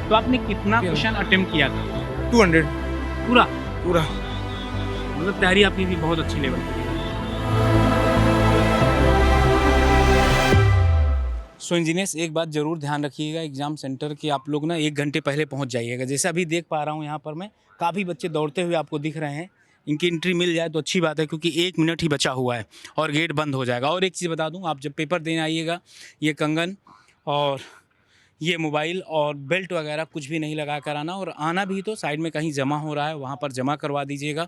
तो आपने कितना क्वेश्चन अटेम्प्ट किया था? 200 पूरा? पूरा। मतलब तैयारी आपकी भी बहुत अच्छी लेवल की है। सो इंजीनियर्स, एक बात ज़रूर ध्यान रखिएगा, एग्ज़ाम सेंटर के आप लोग ना 1 घंटे पहले पहुंच जाइएगा। जैसे अभी देख पा रहा हूं यहाँ पर मैं, काफ़ी बच्चे दौड़ते हुए आपको दिख रहे हैं। इनकी एंट्री मिल जाए तो अच्छी बात है, क्योंकि 1 मिनट ही बचा हुआ है और गेट बंद हो जाएगा। और एक चीज़ बता दूं, आप जब पेपर देने आइएगा, ये कंगन और ये मोबाइल और बेल्ट वगैरह कुछ भी नहीं लगा कर आना, और आना भी तो साइड में कहीं जमा हो रहा है वहाँ पर जमा करवा दीजिएगा।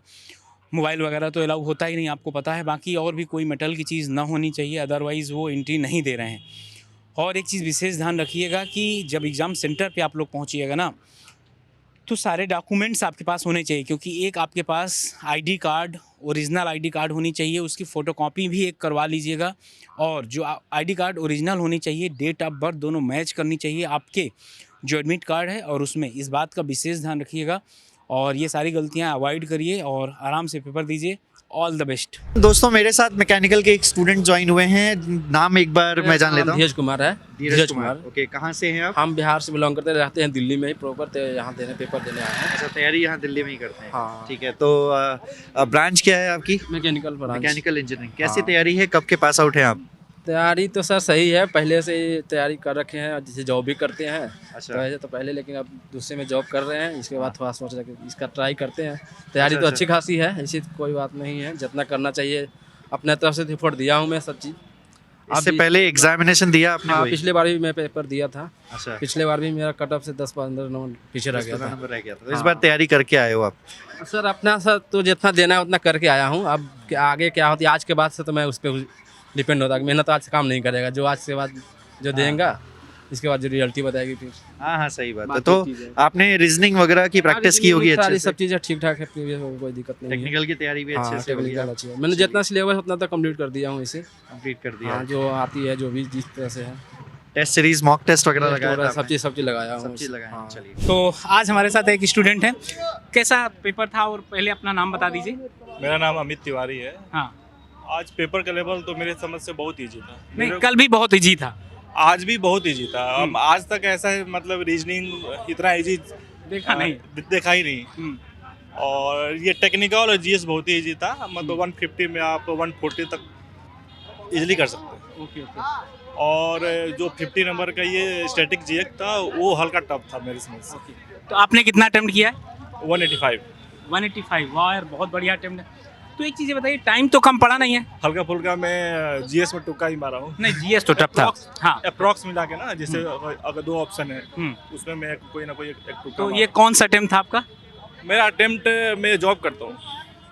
मोबाइल वगैरह तो अलाउ होता ही नहीं, आपको पता है। बाकी और भी कोई मेटल की चीज़ ना होनी चाहिए, अदरवाइज़ वो एंट्री नहीं दे रहे हैं। और एक चीज़ विशेष ध्यान रखिएगा कि जब एग्ज़ाम सेंटर पे आप लोग पहुंचिएगा ना, तो सारे डॉक्यूमेंट्स आपके पास होने चाहिए, क्योंकि एक आपके पास ID card, original ID card होनी चाहिए, उसकी फ़ोटोकॉपी भी एक करवा लीजिएगा। और जो आईडी कार्ड ओरिजिनल होनी चाहिए, डेट ऑफ बर्थ दोनों मैच करनी चाहिए आपके जो एडमिट कार्ड है और उसमें। इस बात का विशेष ध्यान रखिएगा और ये सारी गलतियाँ अवॉइड करिए और आराम से पेपर दीजिए। All the best. दोस्तों, मेरे साथ मैकेनिकल के एक स्टूडेंट ज्वाइन हुए हैं। नाम एक बार मैं जान लेता हूँ। धीरज कुमार है। धीरज कुमार। ओके, कहाँ से हैं आप? हम बिहार से बिलोंग करते हैं, रहते हैं दिल्ली में ही प्रॉपर, तो यहाँ देने पेपर देने आए हैं। अच्छा, तैयारी यहाँ दिल्ली में ही करते हैं? हाँ। ठीक है, तो ब्रांच क्या है आपकी? Mechanical branch. Mechanical engineering. कैसी हाँ। तैयारी है, कब के पास आउट हैं आप? तैयारी तो सर सही है, पहले से ही तैयारी कर रखे हैं, जैसे जॉब भी करते हैं। अच्छा। तो ऐसे तो पहले, लेकिन अब दूसरे में जॉब कर रहे हैं, इसके बाद थोड़ा सोच रहे हैं कि इसका ट्राई करते हैं। तैयारी अच्छा, तो अच्छी खासी है, ऐसी तो कोई बात नहीं है, जितना करना चाहिए अपने तरफ से एफर्ट दिया हूँ मैं सब चीज़। इससे पहले एग्जामिनेशन दिया आपने? हाँ, कोई? पिछले बार भी मैं पेपर दिया था। अच्छा। पिछले बार भी मेरा कट ऑफ से 10-15 नंबर पीछे रह गया 15 था। नंबर रह गया था। तो इस बार तैयारी करके आए हो आप? सर अपना सर तो जितना देना है उतना करके आया हूँ। अब आगे क्या होती है, आज के बाद से तो मैं उस पर डिपेंड होता है। मेहनत आज से काम नहीं करेगा, जो आज के बाद जो देंगे इसके बाद जो रिजल्ट बताएगी फिर। हाँ, सही बात है। बाकी तो चीज़ें। आपने रीजनिंग वगैरह की प्रैक्टिस की होगी अच्छे सारी से? सब चीज़ें ठीक ठाक है, प्रीवियस में कोई दिक्कत नहीं है। टेक्निकल की तैयारी भी अच्छे हाँ, से होगी? टेक्निकल अच्छी है। मैंने जितना सिलेबस उतना तक कंप्लीट कर दिया हूँ इसे। कंप्लीट कर दिया? हाँ, जो आती है, जो भी जिस तरह से है। टेस्ट सीरीज, मॉक टेस्ट वगैरह लगाया था सब चीज़ लगाया हूँ। सब चीज़ लगाया? हाँ। चलिए। तो आज हमारे साथ एक स्टूडेंट है। कैसा पेपर था, और पहले अपना नाम बता दीजिए। मेरा नाम अमित तिवारी है। हाँ। आज पेपर का लेवल तो मेरे समझ से बहुत इजी था। नहीं, कल भी बहुत इजी था। आज भी बहुत इजी था। आज तक ऐसा है, मतलब रीजनिंग इतना इजी देखा नहीं। देखा ही नहीं। और ये टेक्निकल और जीएस बहुत ही इजी था। मतलब 150 में आप 140 तक इजीली कर सकते हैं। Okay okay. और जो 50 नंबर का ये स्टैटिक जीएस था वो हल्का टफ था मेरे समझ से। तो आपने कितना अटेम्प्ट किया है? 185। 185। वाह यार, बहुत बढ़िया अटेम्प्ट है। तो एक चीज़ ये बताइए, टाइम तो कम पड़ा नहीं है? हल्का फुल्का मैं जीएस में तुक्का ही मारा हूँ। नहीं, जीएस तो टफ था। हाँ। अप्रॉक्स मिला के ना, जैसे अगर 2 ऑप्शन है उसमें मैं कोई ना कोई एक तुक्का तो मारा। ये कौन सा अटेम्प्ट था आपका? मेरा अटेम्प्ट, मैं जॉब करता हूँ।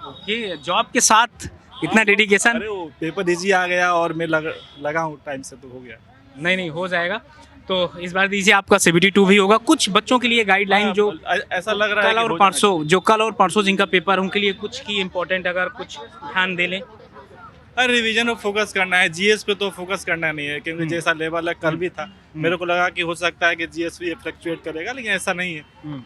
ओके, जॉब के साथ इतना डेडिकेशन? अरे वो पेपर इजी आ गया और मैं लगा हूँ टाइम से, तो हो गया। नहीं नहीं, हो जाएगा। तो इस बार दीजिए, आपका CBT 2 भी होगा। कुछ बच्चों के लिए गाइडलाइन जो ऐसा लग रहा है कल कि और हो परसों, कल और परसों जिनका पेपर, उनके लिए कुछ की इम्पोर्टेंट अगर कुछ ध्यान दे लें। अरे रिवीजन पर फोकस करना है, जीएस पे तो फोकस करना नहीं है, क्योंकि जैसा लेवल है कल भी था। मेरे को लगा कि हो सकता है कि जीएस भी फ्लक्चुएट करेगा, लेकिन ऐसा नहीं है।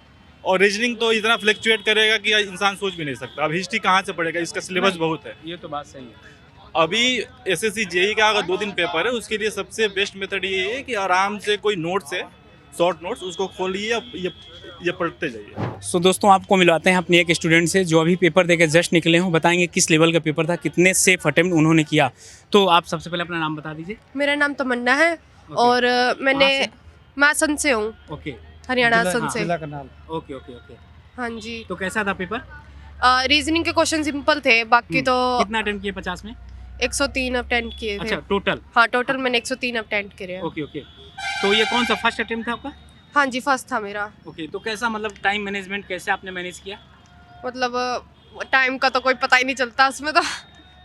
और रीजनिंग तो इतना फ्लक्चुएट करेगा कि इंसान सोच भी नहीं सकता। अब हिस्ट्री कहाँ से पढ़ेगा, इसका सिलेबस बहुत है। ये तो बात सही है। अभी एसएससी जेई का अगर 2 दिन पेपर है, उसके लिए सबसे बेस्ट मेथड ये है कि आराम से कोई नोट्स है, शॉर्ट नोट्स, उसको खोलिए, ये पढ़ते जाइए। सो दोस्तों, आपको मिलवाते हैं अपने एक स्टूडेंट से जो अभी पेपर देकर जस्ट निकले हों। बताएंगे किस लेवल का पेपर था, कितने सेफ अटेम्प्ट उन्होंने किया। तो आप सबसे पहले अपना नाम बता दीजिए। मेरा नाम तमन्ना है और मैं आसन से हूँ। ओके। हरियाणा आसन से। Okay okay okay. हाँ जी। तो कैसा था पेपर? रीजनिंग के क्वेश्चन सिंपल थे, बाकी तो कितना अटेम्प्ट किए 50 में? 103 अटेम्प्ट किए थे। अच्छा, टोटल? हाँ, टोटल मैंने 103 अटेम्प्ट करे हैं। Okay okay. तो ये कौन सा फर्स्ट अटेम्प्ट था आपका? हाँ जी, फर्स्ट था मेरा। ओके। तो कैसा, मतलब टाइम मैनेजमेंट कैसे आपने मैनेज किया? मतलब टाइम का तो कोई पता ही नहीं चलता उसमें तो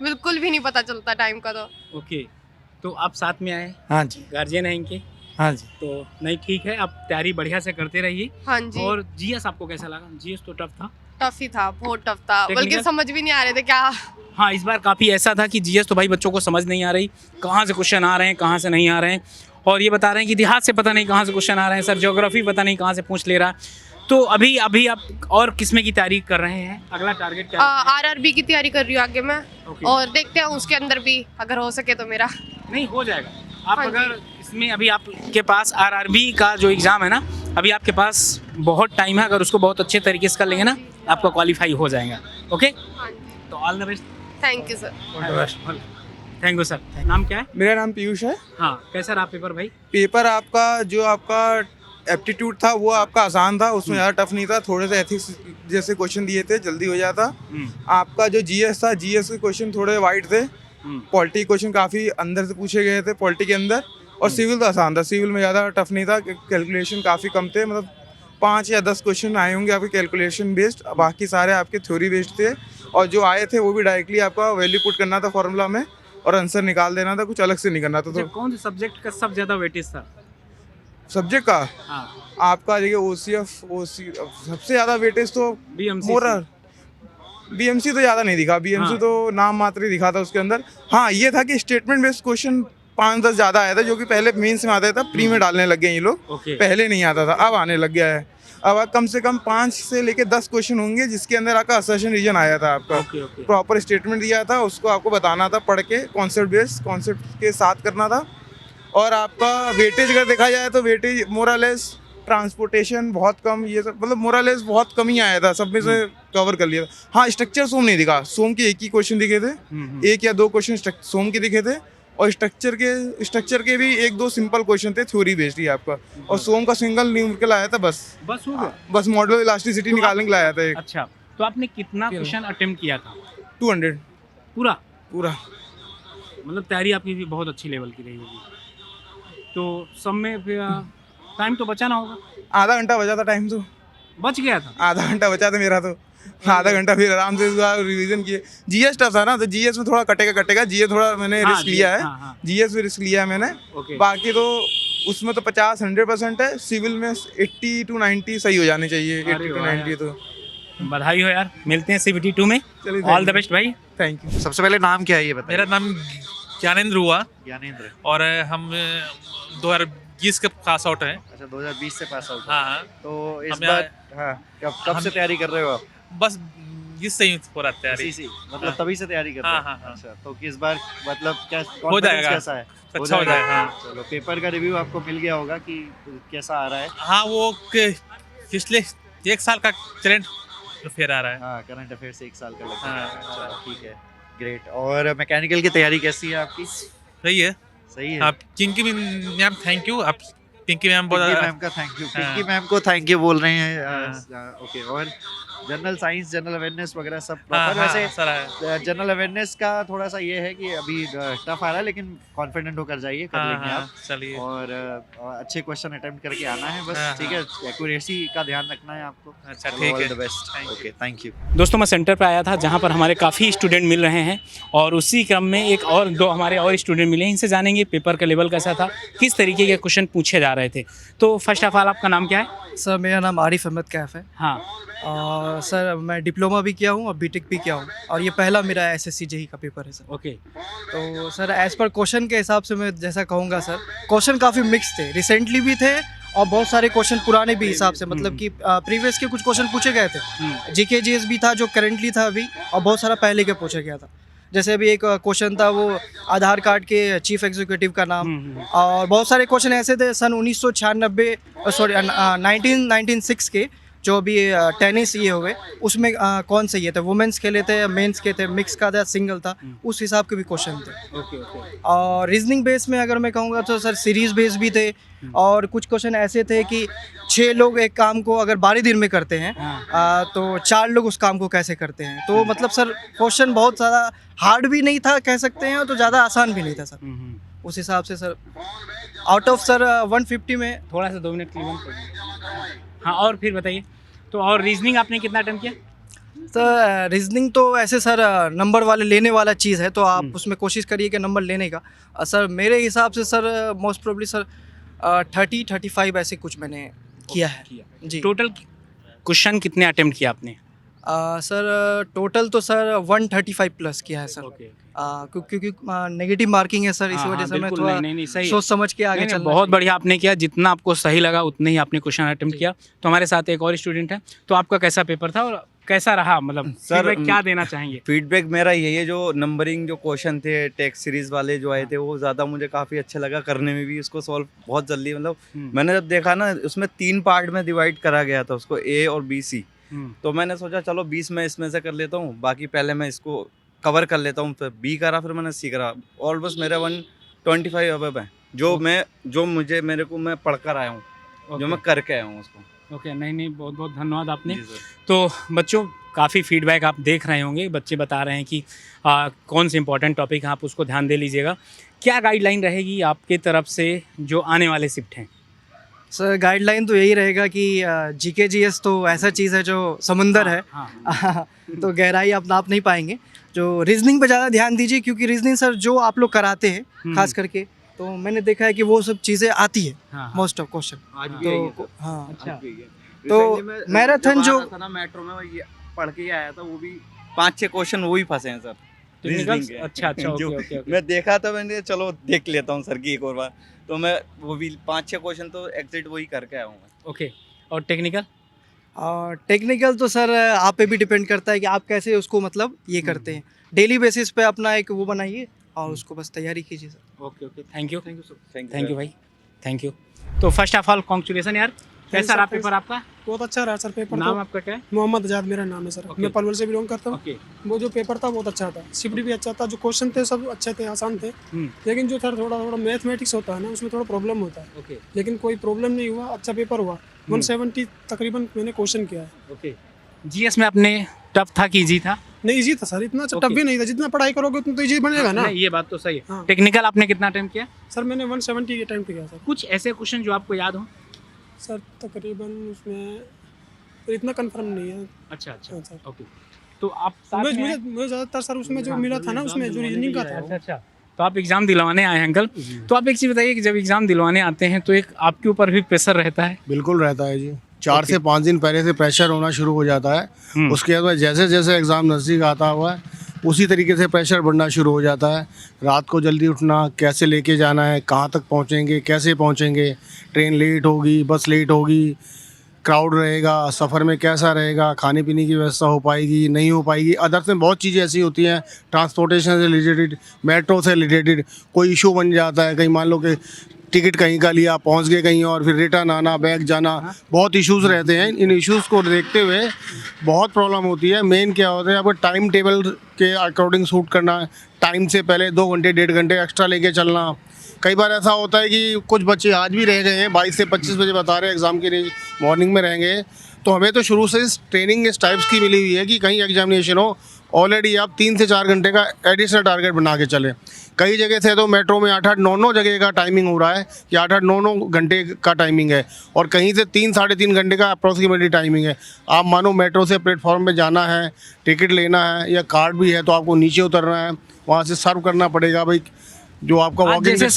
बिल्कुल भी नहीं पता चलता टाइम का तो। ओके। तो आप साथ में आए? हाँ जी। गार्जियन है इनके? हाँ जी। तो नहीं, ठीक है, आप तैयारी बढ़िया से करते रहिए। हाँ जी। और जीएस आपको कैसा लगा? जीएस तो टफ था। टफ ही था, बहुत टफ था, बल्कि Technical? समझ भी नहीं आ रहे थे क्या। हाँ, इस बार काफ़ी ऐसा था कि जीएस तो भाई बच्चों को समझ नहीं आ रही, कहाँ से क्वेश्चन आ रहे हैं, कहाँ से नहीं आ रहे हैं। और ये बता रहे हैं कि इतिहास से पता नहीं कहाँ से क्वेश्चन आ रहे हैं सर, ज्योग्राफी पता नहीं कहाँ से पूछ ले रहा है। तो अभी आप और किसमें की तैयारी कर रहे हैं? अगला टारगेट क्या है? RRB की तैयारी कर रही हूँ आगे मैं। Okay. और देखते हैं उसके अंदर भी अगर हो सके तो मेरा। नहीं, हो जाएगा। आप हाँ अगर इसमें अभी आपके पास RRB का जो एग्ज़ाम है ना, अभी आपके पास बहुत टाइम है, अगर उसको बहुत अच्छे तरीके से कर लेंगे ना आपका क्वालिफाई हो जाएगा। ओके, हाँ जी, तो all the best. Thank you sir. Thank you sir. नाम क्या है? मेरा नाम पीयूष है। हाँ, कैसा रहा पेपर भाई? पेपर आपका जो आपका एप्टीट्यूड था वो आपका आसान था, उसमें ज़्यादा टफ नहीं था, थोड़े से एथिक्स जैसे क्वेश्चन दिए थे, जल्दी हो जाता। आपका जो जीएस था, जीएस के क्वेश्चन थोड़े वाइड थे, पॉलिटी क्वेश्चन काफ़ी अंदर से पूछे गए थे पॉलिटी के अंदर, और सिविल तो आसान था, सिविल में ज़्यादा टफ नहीं था, कैलकुलेशन काफ़ी कम थे, मतलब 5 या 10 क्वेश्चन आए होंगे आपके कैलकुलेशन बेस्ड, बाकी सारे आपके थ्योरी बेस्ड थे, और जो आए थे वो भी डायरेक्टली आपका वैल्यू पुट करना था फॉर्मूला में और आंसर निकाल देना था, कुछ अलग से नहीं करना था। तो कौन से सब्जेक्ट का सबसे ज़्यादा वेटेज था? सब्जेक्ट का हाँ, आपका देखिए ओसीएफ ओसी सबसे ज़्यादा वेटेज तो बीएमसी मोरल, बीएमसी तो ज़्यादा नहीं दिखा, बीएमसी हाँ। तो नाम मात्र ही दिखा था उसके अंदर। हाँ, ये था कि स्टेटमेंट बेस्ड क्वेश्चन 5-10 ज़्यादा आया था, जो कि पहले मेंस में आता था, प्री में डालने लग गए ये लोग, ओके। पहले नहीं आता था, अब आने लग गया है। अब कम से कम 5 से लेके 10 क्वेश्चन होंगे जिसके अंदर आपका असर्शन रीजन आया था, आपका ओके ओके। प्रॉपर स्टेटमेंट दिया था, उसको आपको बताना था पढ़ के, कॉन्सेप्ट बेस्ड कॉन्सेप्ट के साथ करना था। और आपका वेटेज अगर देखा जाए तो वेटेज मोरलेस ट्रांसपोर्टेशन बहुत कम, ये सब मतलब मोरलेस बहुत कम ही आया था, सब में से कवर कर लिया था। हाँ, स्ट्रक्चर सोम नहीं दिखा, सोम के एक ही क्वेश्चन दिखे थे, 1 या 2 क्वेश्चन सोम के दिखे थे, और स्ट्रक्चर के भी 1-2 सिंपल क्वेश्चन थे थ्योरी बेस्ड ही आपका, और सोम का सिंगल न्यूमेरिकल आया था बस हो गया। बस मॉडल इलास्टिसिटी तो निकालने के लिए आया था एक। अच्छा, तो आपने कितना क्वेश्चन अटेम्प्ट किया था? 200 पूरा? पूरा। मतलब तैयारी आपकी भी बहुत अच्छी लेवल की रही होगी, तो सब में फिर टाइम तो बचा ना होगा? आधा घंटा बचा था टाइम, तो बच गया था। आधा घंटा बचा था मेरा, तो आधा घंटा फिर आराम से रिवीजन किए। जीएस टफ था ना, तो जीएस में थोड़ा कटेगा, जीएस थोड़ा मैंने हाँ, रिस्क लिया है, हाँ। जीएस में रिस्क लिया है मैंने। ओके। बाकी तो उसमें तो 50-100% है, सिविल में 80-90 सही हो जाने चाहिए, अरे 80-90 तो। बधाई हो यार, मिलते हैं CBT2 में। चलिए, ऑल द बेस्ट भाई। Thank you. सबसे पहले नाम क्या है ये बताइए? मेरा नाम ज्ञानेंद्र हुआ ज्ञानेंद्र। और हम 2020 के पास आउट हैं। अच्छा, 2020 से पास आउट। हाँ, तो इस हम बार हाँ कब से तैयारी कर रहे हो आप? बस इससे ही हो रहा है तैयारी। इसी मतलब हाँ। तभी से तैयारी कर रहे हो? हाँ। अच्छा, तो इस बार मतलब क्या हो confidence जाएगा। कैसा है? अच्छा हो जाएगा। हाँ। चलो, पेपर का रिव्यू आपको मिल गया होगा कि कैसा आ रहा है? हाँ, वो पिछले 1 साल का करंट अफेयर आ रहा है। हाँ, करंट अफेयर से 1 साल का लग हाँ। रहा है। चलो, ठीक है, ग्रेट। और मैकेनिकल की तैयारी कैसी है आपकी? सही है। सही है। आप पिंकी मैम थैंक यू। आप पिंकी मैम पिंकी बहुत मैम का थैंक यू, हाँ। पिंकी मैम को थैंक यू बोल रहे हैं। ओके, और जनरल साइंस, जनरल अवेयरनेस वगैरह सब हाँ, प्रॉपर? वैसे सर है। जनरल अवेयरनेस का थोड़ा सा ये है कि अभी टफ आ रहा है, लेकिन कॉन्फिडेंट होकर जाइए, कर लेंगे आप। चलिए। और अच्छे क्वेश्चन अटेम्प्ट करके आना है बस, हाँ, ठीक है? एक्यूरेसी का ध्यान रखना है आपको। अच्छा, ठीक है। All the best. Okay, thank you. दोस्तों, मैं सेंटर पर आया था जहाँ पर हमारे काफ़ी स्टूडेंट मिल रहे हैं, और उसी क्रम में एक और 2 हमारे और स्टूडेंट मिले हैं। इनसे जानेंगे पेपर का लेवल कैसा था, किस तरीके के क्वेश्चन पूछे जा रहे थे। तो फर्स्ट ऑफ ऑल आपका नाम क्या है? सर, मेरा नाम आरिफ अहमद कैफ है, हाँ। और सर मैं डिप्लोमा भी किया हूँ और बीटेक भी किया हूँ, और ये पहला मेरा SSC JEE का पेपर है सर। ओके। तो सर, एज़ पर क्वेश्चन के हिसाब से मैं जैसा कहूँगा सर, क्वेश्चन काफ़ी मिक्स थे, रिसेंटली भी थे और बहुत सारे क्वेश्चन पुराने भी हिसाब से, मतलब कि प्रीवियस के कुछ क्वेश्चन पूछे गए थे, GK GS भी था जो करेंटली था अभी, और बहुत सारा पहले के पूछा गया था। जैसे अभी एक क्वेश्चन था वो आधार कार्ड के चीफ एग्जीक्यूटिव का नाम, और बहुत सारे क्वेश्चन ऐसे थे सन 1996 के, जो अभी टेनिस ये हुए उसमें कौन से ये थे, वुमेंस खेले थे, मेंस के थे, मिक्स का था, सिंगल था, उस हिसाब के भी क्वेश्चन थे। Okay okay. और रीजनिंग बेस में अगर मैं कहूँगा तो सर सीरीज बेस भी थे, और कुछ क्वेश्चन ऐसे थे कि 6 लोग एक काम को अगर 12 दिन में करते हैं, तो 4 लोग उस काम को कैसे करते हैं। तो मतलब सर क्वेश्चन बहुत ज़्यादा हार्ड भी नहीं था कह सकते हैं, तो ज़्यादा आसान भी नहीं था सर। उस हिसाब से सर आउट ऑफ सर 150 में थोड़ा सा 2 मिनट क्लीन कर। हाँ, और फिर बताइए। तो और रीजनिंग आपने कितना अटेम्प्ट किया? सर रीजनिंग तो ऐसे सर नंबर वाले लेने वाला चीज़ है, तो आप उसमें कोशिश करिए कि नंबर लेने का। सर मेरे हिसाब से सर मोस्ट प्रोबेबली सर 30-35 ऐसे कुछ मैंने किया है जी। टोटल क्वेश्चन कितने अटेम्प्ट किया आपने? सर टोटल तो सर 135 प्लस किया है सर। ओके क्योंकि नेगेटिव मार्किंग है सर, इसी वजह से मैं थोड़ा सही सोच समझ के आगे नहीं, चलना बहुत बढ़िया आपने किया, जितना आपको सही लगा उतने ही आपने क्वेश्चन अटेम्प्ट किया। तो हमारे साथ एक और स्टूडेंट है, तो आपका कैसा पेपर था और कैसा रहा, मतलब सर, feedback क्या देना चाहेंगे? फीडबैक मेरा यही है, जो नंबरिंग जो क्वेश्चन थे टेक्स्ट सीरीज वाले जो आए थे वो ज़्यादा मुझे काफ़ी अच्छा लगा करने में भी, उसको सॉल्व बहुत जल्दी, मतलब मैंने जब देखा ना उसमें 3 पार्ट में डिवाइड करा गया था उसको, ए और बी सी, तो मैंने सोचा चलो 20 मैं इसमें से कर लेता हूँ, बाकी पहले मैं इसको कवर कर लेता हूँ, फिर बी करा, फिर मैंने सी करा। ऑलमोस्ट मेरे 125 अबव है जो मेरे को मैं पढ़ कर आया हूँ, जो मैं करके आया हूँ उसको। ओके, नहीं बहुत बहुत धन्यवाद आपने। तो बच्चों काफ़ी फीडबैक आप देख रहे होंगे, बच्चे बता रहे हैं कि कौन से इंपॉर्टेंट टॉपिक हैं, आप उसको ध्यान दे लीजिएगा। क्या गाइडलाइन रहेगी आपके तरफ से जो आने वाले शिफ्ट हैं? सर गाइडलाइन तो यही रहेगा कि जीके जीएस तो ऐसा चीज़ है जो समंदर है, तो गहराई आप नाप नहीं पाएंगे। जो रीजनिंग पे ज़्यादा ध्यान दीजिए, क्योंकि रीजनिंग सर जो आप लोग कराते हैं खास करके, तो मैंने देखा है कि वो सब चीज़ें आती है मोस्ट ऑफ क्वेश्चन। तो हाँ, अच्छा, तो मैराथन जो मेट्रो में ये पढ़ के आया था, वो भी 5-6 क्वेश्चन वो भी फंसे हैं सर। टेक्निकल्स? Reasoning के। अच्छा जो ओके मैं देखा था, मैंने चलो देख लेता हूँ सर की एक और बार, तो मैं वो भी 5-6 क्वेश्चन तो एग्जिट वही करके आया हूँ मैं। ओके, और टेक्निकल? टेक्निकल तो सर आप पे भी डिपेंड करता है कि आप कैसे उसको मतलब ये करते हैं। डेली बेसिस पे अपना एक वो बनाइए और उसको बस तैयारी कीजिए sir. Okay thank you thank thank you भाई, थैंक यू। तो फर्स्ट ऑफ ऑल कॉन्ग्रेचुलेसन यार, कैसा रहा पेपर आपका? बहुत अच्छा रहा सर पेपर। नाम तो आपका क्या है? मोहम्मद आजाद मेरा नाम है सर। Okay. मैं पलवल से बिलोंग करता हूँ। ओके वो जो पेपर था बहुत अच्छा था, शिफ्ट भी अच्छा था, जो क्वेश्चन थे सब अच्छे थे, आसान थे। लेकिन जो सर थोड़ा मैथमेटिक्स होता है ना, उसमें थोड़ा प्रॉब्लम होता है। ओके लेकिन कोई प्रॉब्लम नहीं हुआ, अच्छा पेपर हुआ। 170 तकरीबन मैंने क्वेश्चन किया है। ओके, जीएस में अपने टफ था कि इजी था? नहीं इजी था सर, इतना अच्छा Okay. टफ भी नहीं था, जितना पढ़ाई करोगे उतना तो इजी बनेगा ना। नहीं, ये बात तो सही है। हाँ। टेक्निकल आपने कितना अटेम्प्ट किया? सर मैंने 170 अटेम्प्ट किया सर। कुछ ऐसे क्वेश्चन जो आपको याद हो? सर तकरीबन उसमें तो इतना कंफर्म नहीं है। अच्छा हाँ, सर। ओके, तो आप साथ में मुझे ज़्यादातर सर उसमें जो मिला था ना, उसमें जो रीजनिंग का था। अच्छा, तो आप एग्ज़ाम दिलवाने आए हैं अंकल, तो आप एक चीज़ बताइए कि जब एग्ज़ाम दिलवाने आते हैं तो एक आपके ऊपर भी प्रेशर रहता है? बिल्कुल रहता है जी। 4 से 5 दिन पहले से प्रेशर होना शुरू हो जाता है। उसके बाद जैसे जैसे एग्ज़ाम नज़दीक आता हुआ है उसी तरीके से प्रेशर बढ़ना शुरू हो जाता है। रात को जल्दी उठना, कैसे लेके जाना है, कहाँ तक पहुँचेंगे, कैसे पहुँचेंगे, ट्रेन लेट होगी, बस लेट होगी, क्राउड रहेगा, सफ़र में कैसा रहेगा, खाने पीने की व्यवस्था हो पाएगी नहीं हो पाएगी। अदर्स में बहुत चीज़ें ऐसी होती हैं ट्रांसपोर्टेशन से रिलेटेड, मेट्रो से रिलेटेड कोई इशू बन जाता है। कहीं मान लो कि टिकट कहीं का लिया, पहुंच गए कहीं और, फिर रिटर्न आना, बैग जाना, बहुत इश्यूज़ रहते हैं। इन इश्यूज़ को देखते हुए बहुत प्रॉब्लम होती है। मेन क्या होता है, आपको टाइम टेबल के अकॉर्डिंग शूट करना, टाइम से पहले 2 घंटे 1.5 घंटे एक्स्ट्रा लेके चलना। कई बार ऐसा होता है कि कुछ बच्चे आज भी रह गए हैं, 22 से 25 बजे बता रहे हैं एग्ज़ाम के लिए मॉर्निंग में रहेंगे। तो हमें तो शुरू से इस ट्रेनिंग इस टाइप्स की मिली हुई है कि कहीं एग्जामिनेशन हो, ऑलरेडी आप 3 से 4 घंटे का एडिशनल टारगेट बना के चले। कई जगह से तो मेट्रो में 8-8, 9-9 जगह का टाइमिंग हो रहा है कि 8-8, 9-9 घंटे का टाइमिंग है, और कहीं से 3-3.5 घंटे का अप्रॉक्सीमेटली टाइमिंग है। आप मानो मेट्रो से प्लेटफॉर्म पे जाना है, टिकट लेना है या कार्ड भी है तो आपको नीचे उतरना है, वहाँ से सर्व करना पड़ेगा भाई जो आपका आज वॉकिंग जैसे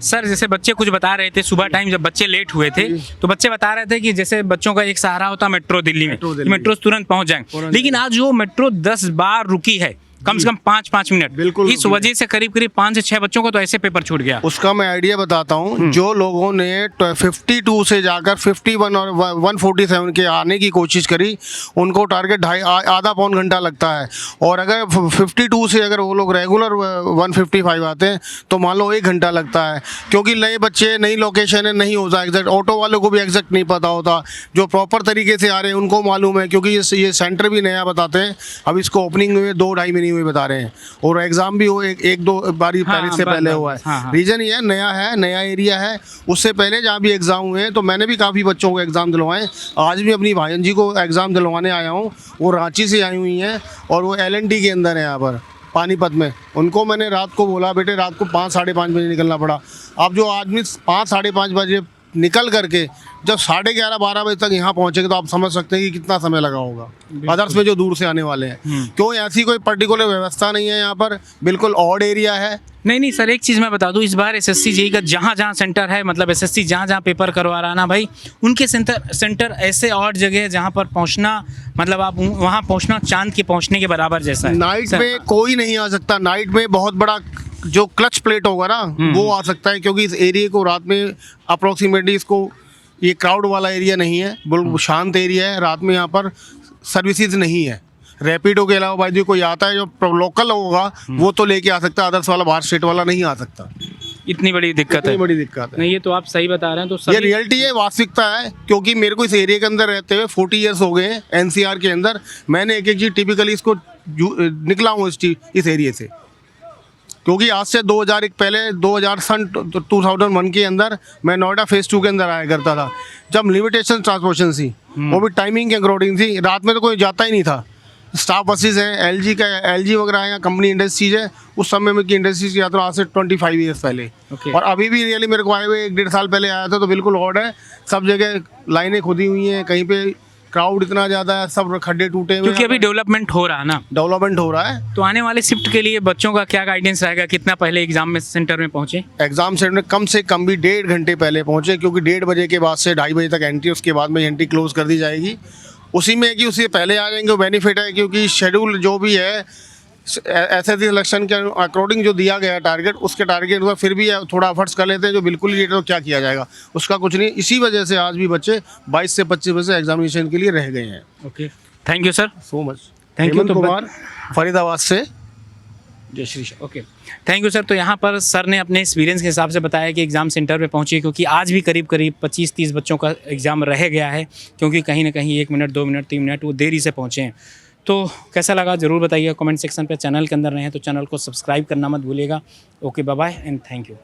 सर जैसे बच्चे कुछ बता रहे थे सुबह टाइम जब बच्चे लेट हुए थे, तो बच्चे बता रहे थे कि जैसे बच्चों का एक सहारा होता मेट्रो दिल्ली में, मेट्रो तुरंत पहुंच जाएंगे, लेकिन आज वो मेट्रो 10 बार रुकी है, कम से कम 5-5 मिनट। बिल्कुल, इस वजह से करीब 5 से 6 बच्चों को तो ऐसे पेपर छूट गया। उसका मैं आइडिया बताता हूँ। जो लोगों ने 52 से जाकर 51 और 147 के आने की कोशिश करी, उनको टारगेट आधा पौन घंटा लगता है। और अगर 52 से अगर वो लोग रेगुलर 155 आते हैं तो मान लो 1 घंटा लगता है, क्योंकि नए बच्चे, नई लोकेशन है, नहीं होता एग्जैक्ट। ऑटो वालों को भी एग्जैक्ट नहीं पता होता, जो प्रॉपर तरीके से आ रहे हैं उनको मालूम है, क्योंकि ये सेंटर भी नया बताते हैं। अब इसको ओपनिंग हुए 2-2.5 महीने हुए बता रहे हैं, और एग्जाम भी हो 1-2 बारी पहले से पहले हुआ है। रीजन ये नया है, नया एरिया है। उससे पहले जहाँ भी एग्जाम हुए तो मैंने भी काफ़ी बच्चों को एग्जाम दिलवाए। आज भी अपनी भाईन जी को एग्जाम दिलवाने आया हूँ, वो रांची से आई हुई हैं और वो LNT के अंदर है यहाँ पर पानीपत में। उनको मैंने रात को बोला बेटे रात को 5-5:30 बजे निकलना पड़ा। अब जो आदमी 5-5:30 बजे निकल करके जब 11:30-12 बजे तक यहाँ पहुँचेंगे तो आप समझ सकते हैं कि कितना समय लगा होगा अदर्स में जो दूर से आने वाले हैं। क्यों ऐसी कोई पर्टिकुलर व्यवस्था नहीं है यहाँ पर, बिल्कुल ऑड एरिया है। नहीं सर, एक चीज़ मैं बता दूं, इस बार एसएससी जेईई का जहाँ सेंटर है, मतलब एसएससी जहाँ पेपर करवा रहा ना भाई, उनके सेंटर ऐसे और जगह है जहाँ पर पहुँचना, मतलब आप वहाँ पहुँचना चांद के पहुँचने के बराबर जैसा है। नाइट में कोई नहीं आ सकता, नाइट में बहुत बड़ा जो क्लच प्लेट होगा ना वो आ सकता है, क्योंकि इस एरिया को रात में अप्रोक्सीमेटली इसको ये क्राउड वाला एरिया नहीं है, बिल्कुल शांत एरिया है। रात में यहाँ पर सर्विसेज नहीं है। रैपिडो के अलावा भाई जो कोई आता है जो लोकल होगा वो तो लेके आ सकता है, अदर्स वाला बाहर स्टेट वाला नहीं आ सकता। इतनी बड़ी दिक्कत है। इतनी बड़ी दिक्कत है। नहीं, ये तो आप सही बता रहे हैं। तो ये रियलिटी है, वास्तविकता है, क्योंकि मेरे को इस एरिया के अंदर रहते हुए 40 ईयर्स हो गए हैं। एनसीआर के अंदर मैंने एक चीज़ टिपिकली इसको निकला हूँ इस एरिया से, क्योंकि आज से 2001 पहले 2001 के अंदर मैं नोएडा फेज़ 2 के अंदर आया करता था, जब लिमिटेशन ट्रांसपोर्टेशन थी, वो भी टाइमिंग के अकॉर्डिंग थी। रात में तो कोई जाता ही नहीं था। स्टाफ बसेस हैं, एलजी वगैरह है, कंपनी इंडस्ट्रीज है। उस समय में की इंडस्ट्रीज की यात्रा आज से 25 ईयर्स पहले। और अभी भी रियली मेरे को आए हुए 1-1.5 साल पहले आया था, तो बिल्कुल ऑड है। सब जगह लाइनें खुदी हुई हैं, कहीं पे क्राउड इतना ज़्यादा है, सब खड्डे टूटे हुए, क्योंकि अभी डेवलपमेंट हो रहा है ना। डेवलपमेंट हो रहा है। तो आने वाले शिफ्ट के लिए बच्चों का क्या गाइडेंस रहेगा, कितना पहले एग्जाम में सेंटर में पहुँचे? एग्जाम सेंटर में कम से कम भी 1.5 घंटे पहले पहुँचे, क्योंकि 1:30 बजे के बाद से 2:30 बजे तक एंट्री, उसके बाद में एंट्री क्लोज कर दी जाएगी। उसी में कि उससे पहले आ जाएंगे वो बेनिफिट है, क्योंकि शेड्यूल जो भी है एसएससी सिलेक्शन के अकॉर्डिंग जो दिया गया है टारगेट, उसके टारगेट में फिर भी थोड़ा एफर्ट्स कर लेते हैं, जो बिल्कुल ही लेट तो क्या किया जाएगा, उसका कुछ नहीं। इसी वजह से आज भी बच्चे 22 से 25 बजे से एग्जामिनेशन के लिए रह गए हैं। Okay, thank you sir, so much. Thank you. Hemant Kumar, Faridabad से। जय Shri Shyam. Okay, thank you sir. तो यहाँ पर सर ने अपने एक्सपीरियंस के हिसाब से बताया कि एग्ज़ाम सेंटर पे पहुँचे, क्योंकि आज भी करीब 25-30 बच्चों का एग्ज़ाम रह गया है, क्योंकि कहीं ना कहीं 1 मिनट 2 मिनट 3 मिनट वो देरी से पहुँचे हैं। तो कैसा लगा ज़रूर बताइए कमेंट सेक्शन पे। चैनल के अंदर रहे हैं तो चैनल को सब्सक्राइब करना मत भूलिएगा। Okay, bye bye and thank you.